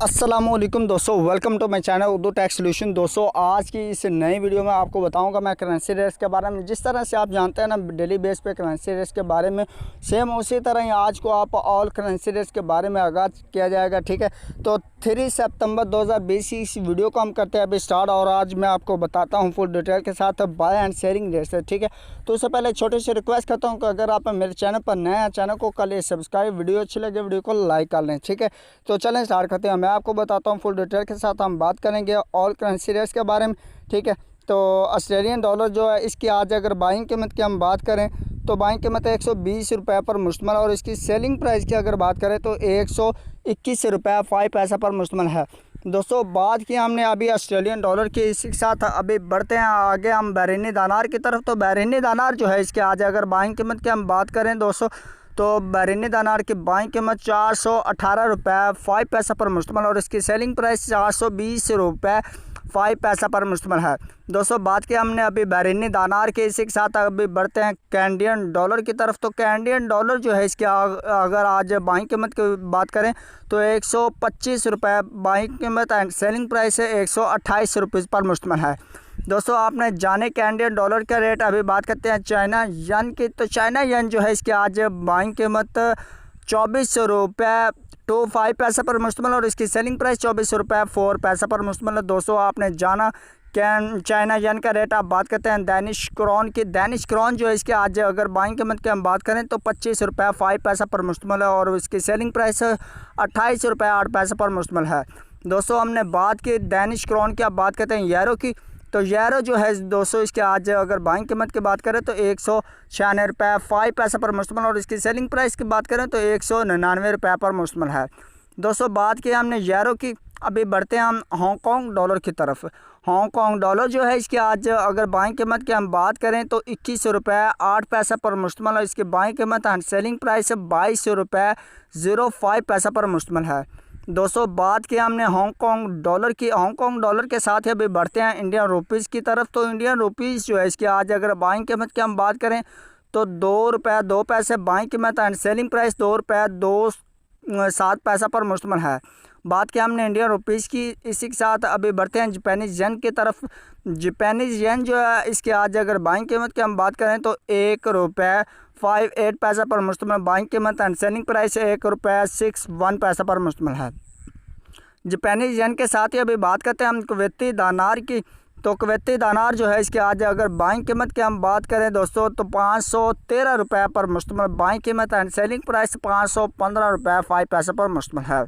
अस्सलामुअलैकुम दोस्तों, welcome to my channel Urdu tech solution. दोस्तों आज की इस नई वीडियो में आपको बताऊंगा मैं करेंसी रेट्स के बारे में। जिस तरह से आप जानते हैं ना डेली बेस पे करेंसी रेट्स के बारे में, सेम उसी तरह ही आज को आप ऑल करेंसी रेट्स के बारे में आगाज़ किया जाएगा। ठीक है, तो 3 सितंबर 2020 इस वीडियो को हम करते हैं अभी स्टार्ट, और आज मैं आपको बताता हूँ फुल डिटेल के साथ बाय एंड शेयरिंग रेट्स है। ठीक है, तो उससे पहले छोटी सी रिक्वेस्ट करता हूँ कि अगर आप मेरे चैनल पर नए हैं, चैनल को कर लिए सब्सक्राइब, वीडियो अच्छी लगे वीडियो को लाइक कर लें। ठीक है, तो चलें स्टार्ट करते हैं। मैं आपको बताता हूँ फुल डिटेल के साथ हम बात करेंगे ऑल करेंसी रेट्स के बारे में। ठीक है, तो ऑस्ट्रेलियन डॉलर जो है इसकी आज अगर बाइंग कीमत की हम बात करें तो बाइंग कीमत 120 रुपये पर मुश्तमिल, और इसकी सेलिंग प्राइस की अगर बात करें तो 121 रुपये 5 पैसा पर मुश्तमिल है। दोस्तों बात की हमने अभी ऑस्ट्रेलियन डॉलर की, इसी के साथ अभी बढ़ते हैं आगे हम behrini दिनार की तरफ। तो behrini दिनार जो है इसके आज अगर बाइंग कीमत की हम बात करें दोस्तों तो behrini दिनार की बाइंग कीमत 418 रुपये 5 पैसा पर मुश्तमिल, और इसकी सेलिंग प्राइस 420 रुपये 5 पैसा पर मुश्तमिल है। दोस्तों बात की हमने अभी behrini दिनार के, इसी के साथ अभी बढ़ते हैं कैनेडियन डॉलर की तरफ। तो कैनेडियन डॉलर जो है इसके अगर आज बाइंग कीमत की बात करें तो 125 रुपये बाइंग कीमत एंड सेलिंग प्राइस है 128 रुपये पर मुश्तमिल है। दोस्तों आपने जाने कैनेडियन डॉलर का रेट, अभी बात करते हैं चाइना यन की। तो चाइना यन जो है इसकी आज बाइंग कीमत 24 रुपये 25 पैसा पर मुश्तमिल, और इसकी सेलिंग प्राइस 24 रुपये 4 पैसा पर मुश्तमिल है। दोस्तों आपने जाना चाइना यन का रेट, आप बात करते हैं दैनिश क्रोन की। दैनिश क्रोन जो है इसके आज अगर बाइंग कीमत की हम बात करें तो 25 रुपये 5 पैसा पर मुश्तमिल है, और इसकी सेलिंग प्राइस 28 रुपये 8 पैसा पर मुश्तमिल है। दोस्तों हमने बात की दैनिश क्रोन की, आप बात करते हैं यूरो की। तो यूरो जो है दोस्तों इसके आज अगर बाइंग कीमत की बात करें तो 196 रुपये 5 पैसा पर मुश्तमिल, और इसकी सेलिंग प्राइस की बात करें तो 199 रुपये पर मुश्तमिल है। दोस्तों बात की हमने यूरो की, अभी बढ़ते हैं हम हांगकॉन्ग डॉलर की तरफ। हांगकॉन्ग डॉलर जो है इसकी आज अगर बाइंग कीमत की हम बात करें तो 21 रुपये 8 पैसा पर मुश्तमिल है। इसकी बाइंग कीमत एंड सेलिंग प्राइस 22 रुपये 05 पैसा पर मुश्तमिल है। दोस्तों बात की हमने हांगकॉन्ग डॉलर की, हांगकॉन्ग डॉलर के साथ ही अभी बढ़ते हैं इंडियन रुपीज़ की तरफ। तो इंडियन रुपीज़ जो है इसकी आज अगर बाइंग कीमत की हम बात करें तो 2 रुपये 2 पैसे बाइंग कीमत एंड सेलिंग प्राइस 2 रुपये 27 पैसा पर मुश्तमिल है। बात की हमने इंडियन रुपीज़ की, इसी के साथ अभी बढ़ते हैं जापानीज़ येन की तरफ। जापानीज़ येन जो है इसकी आज अगर बाइंग कीमत की हम बात करें तो 1 रुपये 58 पैसा पर मुश्तमिल, बाइंग कीमत एंड सेलिंग प्राइस 1 रुपये 61 पैसा पर मुश्तमिल है। जापानीज़ येन के साथ ही अभी बात करते हैं हम कुवैती दिनार की। तो कुवैती दिनार जो है इसके आज अगर बाइंग कीमत की हम बात करें दोस्तों तो 513 रुपये पर मुश्तमिल, बाइंग कीमत एंड सेलिंग प्राइस 515 रुपये 5 पैसा पर मुश्तमिल है।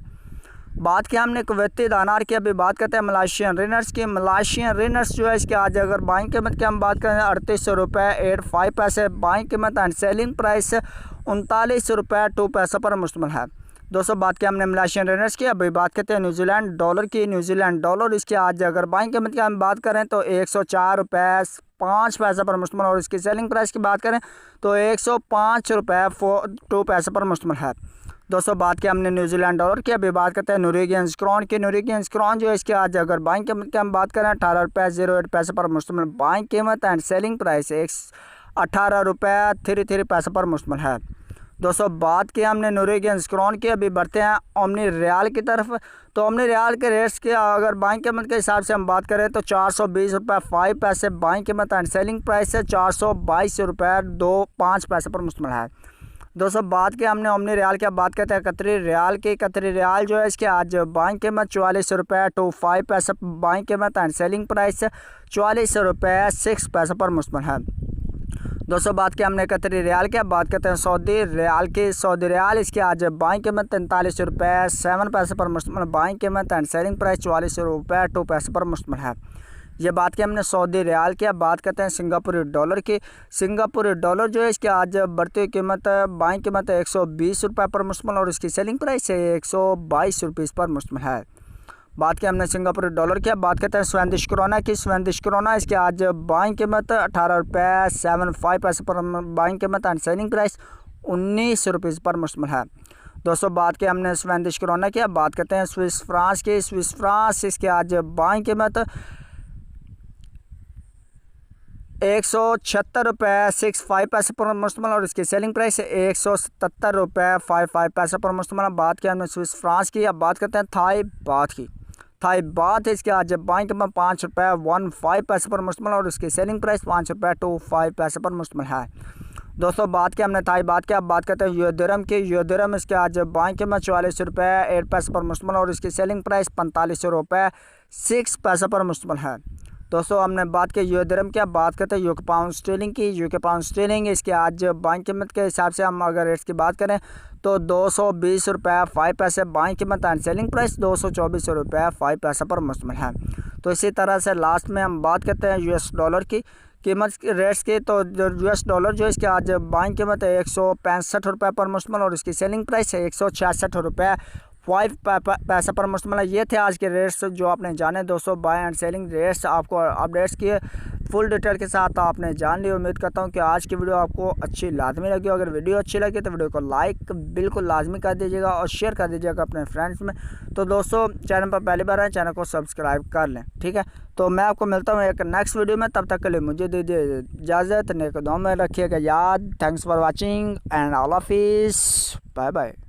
बात की हमने कुवैती दिनार की, अभी बात करते हैं मलेशियन रिनर्स की। मलेशियन रिनर्स जो है इसके आज अगर बाइंग कीमत की हम बात करें 38 रुपये 85 पैसे, बाइंग कीमत एंड सेलिंग प्राइस 39 रुपये 2 पैसा पर मुश्तमिल है। दोस्तों बात की हमने मलेशियन रिनर्स की, अभी बात करते हैं न्यूजीलैंड डॉलर की। न्यूजीलैंड डॉलर इसके आज अगर बाइंग कीमत की हम बात करें तो 104 रुपये 5 पैसा पर मुश्तमिल, और इसकी सेलिंग प्राइस की बात करें तो 105 रुपये 2 पैसा पर मुश्तमिल है। दोस्तों बात की हमने न्यूजीलैंड डॉलर की, अभी बात करते हैं नोरेगियंस क्रोन की। नोरेगियंस क्रोन जो है इसके आज अगर बाइंग कीमत की हम बात करें 18 रुपये 08 पैसे पर मुश्तमिल, बाइंग कीमत एंड सेलिंग प्राइस 18 रुपये 33 पैसे पर मुश्तमिल है। दोस्तों बात की हमने नोरेगियंस क्रोन की, अभी बढ़ते हैं ओमनी रियाल की तरफ। तो ओमनी रियाल के रेट्स के अगर बाइंग कीमत के हिसाब से हम बात करें तो 420 रुपये 5 पैसे, बाइंग कीमत एंड सेलिंग प्राइस है 422 रुपये 5 पैसे पर मुश्तमिल है। दोस्तों बात की हमने ओमनी रियाल की, अब बात करते हैं कतरी रियाल की। कतरी रियाल जो है इसके आज बाइंग कीमत 44 रुपये 25 पैसे, बाइंग कीमत एंड सेलिंग प्राइस 44 रुपये 6 पैसे पर मुश्तमिल है। दोस्तों बात की हमने कतरी रियाल की, अब बात करते हैं सऊदी रियाल की। सऊदी रियाल इसके आज बाइंग कीमत 43 रुपये 7 पैसे पर मुश्तमिल, बाइंग कीमत एंड सेलिंग प्राइस 44 रुपये 2 पैसे पर मुश्तमिल है। ये बात की हमने सऊदी रियाल की, अब बात करते हैं सिंगापुरी डॉलर की। सिंगापुरी डॉलर जो है इसके आज बढ़ती हुई कीमत बाइंग कीमत 120 रुपये पर मुश्तमिल, और इसकी सेलिंग प्राइस 122 रुपये पर मुश्तमिल है। बात की हमने सिंगापुरी डॉलर की, अब बात करते हैं स्वेदिश क्रोना की। स्वेदिश क्रोना इसके आज बाइंग कीमत 18 रुपये 75 पैसे पर, बाइंग कीमत एंड सेलिंग प्राइस 19 रुपये पर मुश्तमिल है। दोस्तों बात की हमने स्वेदिश क्रोना की, अब बात करते हैं स्विस फ्रांस की। स्विस फ्रांस इसके आज बाइंग कीमत 176.65 पर मुश्तमिल और इसकी सेलिंग प्राइस 177.55 पर मुश्तमिल। बात किया हमने स्विस फ्रांस की, अब बात करते हैं थाई बात की। थाई बात इसके आज बैंक में 5.15 पर मुश्तमिल और इसकी सेलिंग प्राइस 5.25 पर मुश्तमिल है। दोस्तों बात किया हमने थाई बात की, अब बात करते हैं यू दिरहम की। यू दिरहम इसके आज बैंक में 44.08 पर मुश्तमिल और इसकी सेलिंग प्राइस 45.06 पर मुश्तमिल है। दोस्तों हमने बात की यू दिरहम की, अब बात करते हैं यूके पाउंड स्टीलिंग की। यूके पाउंड स्टीलिंग इसके आज बैंक कीमत के हिसाब से हम अगर रेट्स की बात करें तो 220.05 बैंक कीमत एंड सेलिंग प्राइस 224.05 पर मुश्तमिल है। तो इसी तरह से लास्ट में हम बात करते हैं यूएस डॉलर की कीमत रेट्स की। तो यूएस डॉलर जो इसके आज बाइंग कीमत है 165 पर मुश्तमिल और इसकी सेलिंग प्राइस है 166.5 पर मुश्तमिल है। ये थे आज के रेट्स जो आपने जाने दोस्तों, बाय एंड सेलिंग रेट्स आपको अपडेट्स किए फुल डिटेल के साथ आपने जान ली। उम्मीद करता हूँ कि आज की वीडियो आपको अच्छी लाजमी लगी। अगर वीडियो अच्छी लगी तो वीडियो को लाइक बिल्कुल लाजमी कर दीजिएगा और शेयर कर दीजिएगा अपने फ्रेंड्स में। तो दोस्तों चैनल पर पहली बार आए, चैनल को सब्सक्राइब कर लें, ठीक है। तो मैं आपको मिलता हूँ एक नेक्स्ट वीडियो में, तब तक के लिए मुझे दीजिए इजाज़त। नेक दुआ में रखिएगा याद। थैंक्स फॉर वॉचिंग एंड अल्लाह हाफिज़, बाय बाय।